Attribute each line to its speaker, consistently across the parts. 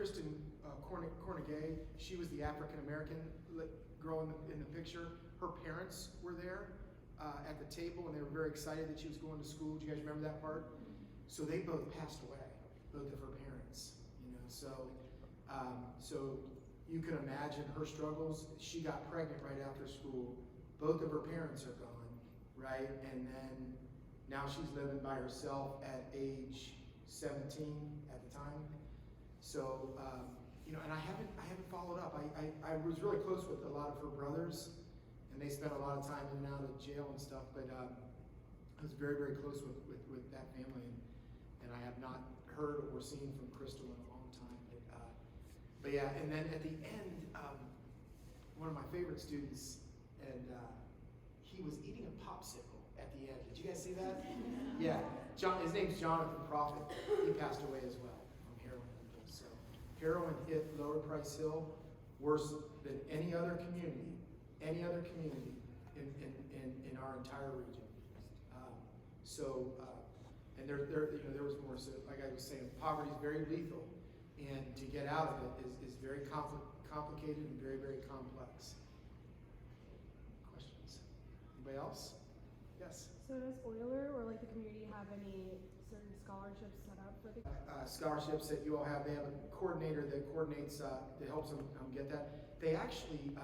Speaker 1: Kristen Cornegay, she was the African-American girl in the picture. Her parents were there at the table, and they were very excited that she was going to school. Do you guys remember that part? So they both passed away, both of her parents. So you can imagine her struggles. She got pregnant right after school. Both of her parents are gone, right? And then now she's living by herself at age 17 at the time. So, and I haven't followed up. I was really close with a lot of her brothers, and they spent a lot of time in and out of jail and stuff, but I was very, very close with that family, and I have not heard or seen from Crystal in a long time. But yeah, and then at the end, one of my favorite students, and he was eating a popsicle at the end. Did you guys see that? Yeah, his name's Jonathan Prophet. He passed away as well from heroin overdose. So heroin hit Lower Price Hill worse than any other community in our entire region. And there was more. So like I was saying, poverty is very lethal, and to get out of it is very complicated and very, very complex. Questions? Anybody else? Yes.
Speaker 2: So does Euler or like the community have any certain scholarships set up for the
Speaker 1: scholarships that you all have? They have a coordinator that coordinates, that helps them get that. They actually,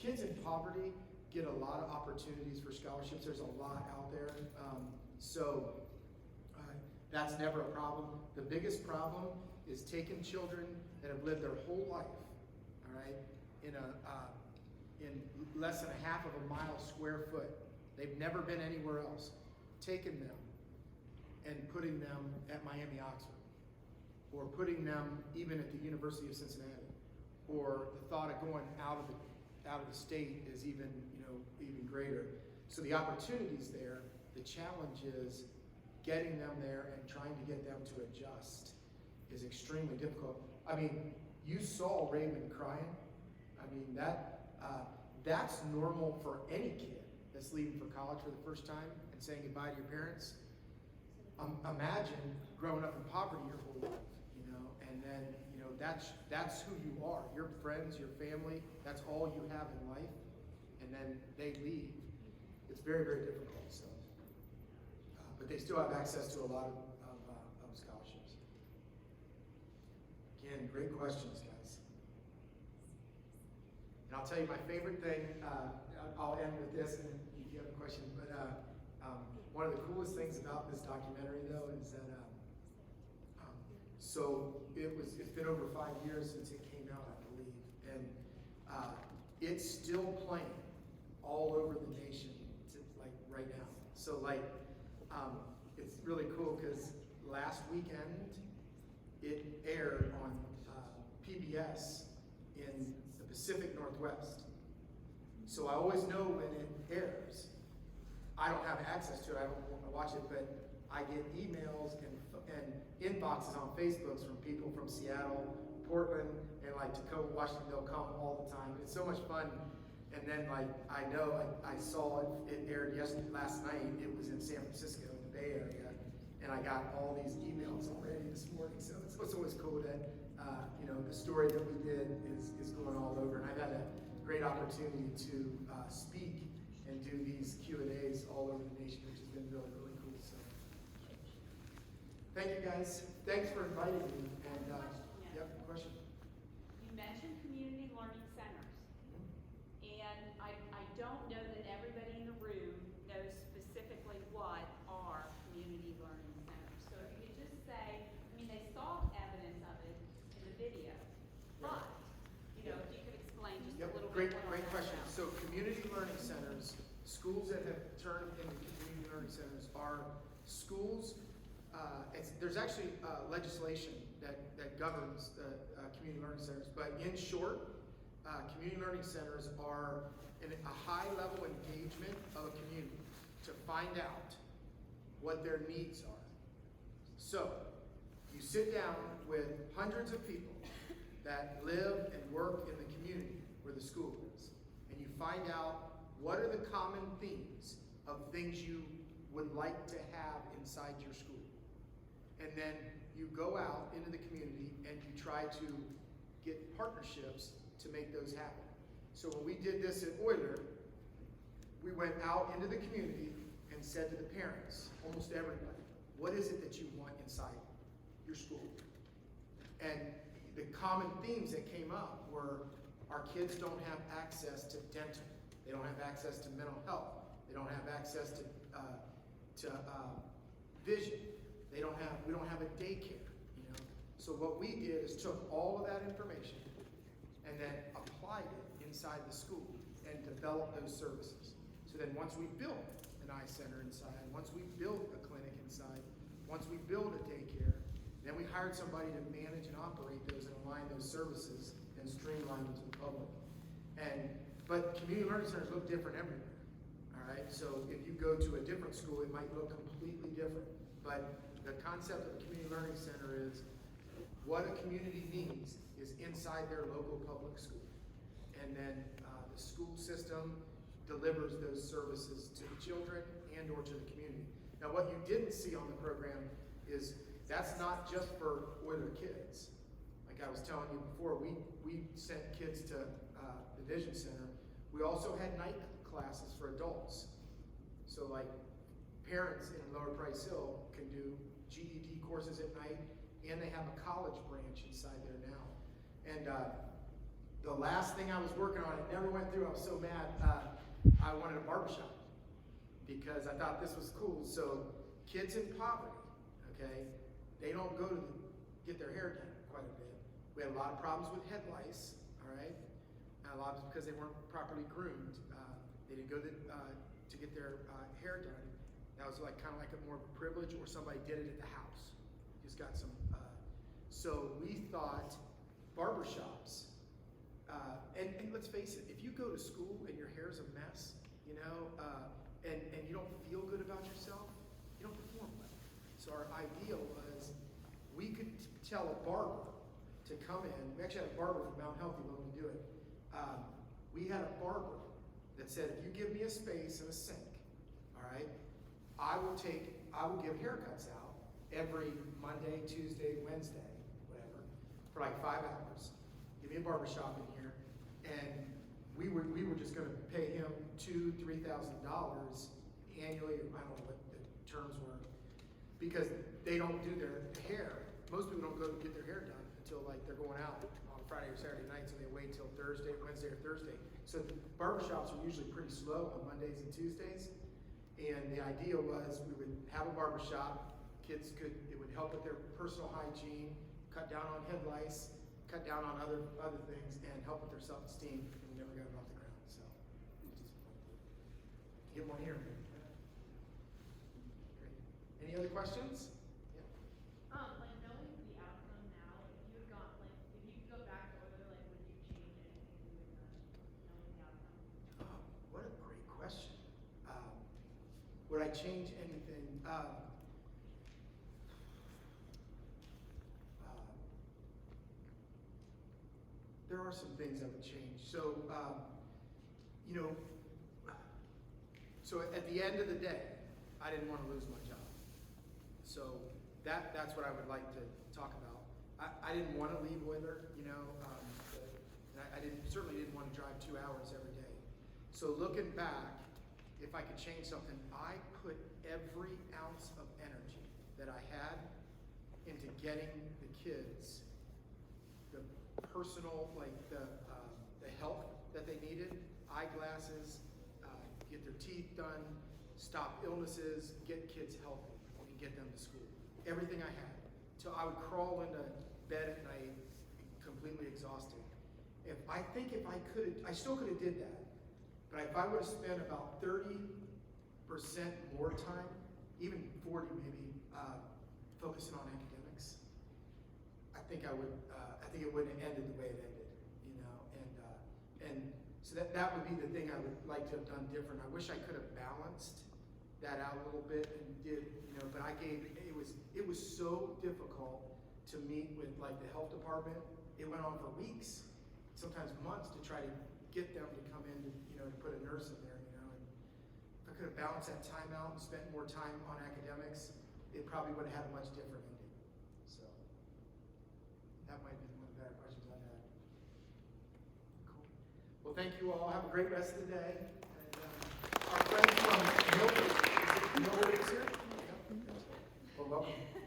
Speaker 1: kids in poverty get a lot of opportunities for scholarships. There's a lot out there. That's never a problem. The biggest problem is taking children that have lived their whole life, all right, in less than a half of a mile square foot. They've never been anywhere else. Taking them and putting them at Miami Oxford, or putting them even at the University of Cincinnati, or the thought of going out of the state is even greater. So the opportunity's there. The challenge is getting them there and trying to get them to adjust is extremely difficult. I mean, you saw Raymond crying. I mean, that's normal for any kid that's leaving for college for the first time and saying goodbye to your parents. Imagine growing up in poverty your whole life, and then that's who you are. Your friends, your family, that's all you have in life, and then they leave. It's very, very difficult. So, but they still have access to a lot of scholarships. Again, great questions, guys. And I'll tell you my favorite thing. I'll end with this, and then if you have a question. But one of the coolest things about this documentary, though, is that it's been over 5 years since it came out, I believe, and it's still playing all over the nation, like right now. So it's really cool because last weekend it aired on PBS in the Pacific Northwest. So I always know when it airs. I don't have access to it. I don't want to watch it, but I get emails and inboxes on Facebook from people from Seattle, Portland, and Tacoma, Washington. They'll come all the time. It's so much fun. And then I know I saw it aired last night. It was in San Francisco, in the Bay Area, and I got all these emails already this morning. So it's always cool that the story that we did is going all over. And I've had a great opportunity to speak and do these Q&As all over the nation, which has been really, really cool. So thank you, guys. Thanks for inviting me. And yep, question.
Speaker 3: You mentioned community learning centers, and I don't know that everybody in the room knows specifically what are community learning centers. So if you could just say, they saw evidence of it in the video, but if you could explain just a little bit.
Speaker 1: Great question. So community learning centers, schools that have turned into community learning centers are schools. There's actually legislation that governs the community learning centers, but in short, community learning centers are a high level engagement of a community to find out what their needs are. So you sit down with hundreds of people that live and work in the community where the school is, and you find out what are the common themes of things you would like to have inside your school. And then you go out into the community and you try to get partnerships to make those happen. So when we did this at Euler, we went out into the community and said to the parents, almost everybody, what is it that you want inside your school? And the common themes that came up were our kids don't have access to dental. They don't have access to mental health. They don't have access to vision. We don't have a daycare, you know. So what we did is took all of that information and then applied it inside the school and developed those services. So then once we built an eye center inside, once we built a clinic inside, once we built a daycare, then we hired somebody to manage and operate those and align those services and streamline them to the public. But community learning centers look different everywhere. All right, so if you go to a different school, it might look completely different. But the concept of a community learning center is what a community needs is inside their local public school. And then the school system delivers those services to the children and or to the community. Now what you didn't see on the program is that's not just for Euler kids. Like I was telling you before, we sent kids to the Vision Center. We also had night classes for adults. So like parents in Lower Price Hill can do GED courses at night, and they have a college branch inside there now. And the last thing I was working on, it never went through, I was so mad, I wanted a barbershop because I thought this was cool. So kids in poverty, okay, they don't go to get their hair done quite a bit. We had a lot of problems with head lice, all right? And a lot of it's because they weren't properly groomed. They didn't go to get their hair done. That was like kind of like a more of a privilege, or somebody did it at the house. Just got some. So we thought barbershops. And let's face it, if you go to school and your hair's a mess, you know, and you don't feel good about yourself, you don't perform well. So our idea was we could tell a barber to come in. We actually had a barber from Mount Healthy when we do it. We had a barber that said, if you give me a space and a sink, all right, I will give haircuts out every Monday, Tuesday, Wednesday, whatever, for like 5 hours. Give me a barbershop in here, and we were just going to pay him $2,000 to $3,000 annually. I don't know what the terms were, because they don't do their hair. Most people don't go get their hair done until like they're going out on Friday or Saturday nights, and they wait till Wednesday or Thursday. So the barbershops are usually pretty slow on Mondays and Tuesdays. And the idea was we would have a barbershop. It would help with their personal hygiene, cut down on head lice, cut down on other things, and help with their self-esteem. And we never got it off the ground. So get one here. Great. Any other questions?
Speaker 4: Like knowing the outcome now, if you had gone, like if you could go back to Euler, like would you change anything you had done, knowing the outcome?
Speaker 1: Oh, what a great question. Would I change anything? There are some things I would change. So, you know, so at the end of the day, I didn't want to lose my job. So that's what I would like to talk about. I didn't want to leave Euler, you know, and I certainly didn't want to drive 2 hours every day. So looking back, if I could change something, I put every ounce of energy that I had into getting the kids the personal, like the help that they needed, eyeglasses, get their teeth done, stop illnesses, get kids healthy, and get them to school. Everything I had. So I would crawl into bed at night completely exhausted. I still could have did that. But if I would have spent about 30% more time, even 40 maybe, focusing on academics, I think it wouldn't have ended the way it ended, you know. And so that would be the thing I would like to have done different. I wish I could have balanced that out a little bit and did, you know. But it was so difficult to meet with like the health department. It went on for weeks, sometimes months, to try to get them to come in to, you know, to put a nurse in there, you know. And if I could have balanced that time out and spent more time on academics, it probably would have had a much different ending. So that might be thank you all. Have a great rest of the day. And, our friends from Milford, is it Milford is here? Yeah. Well, welcome.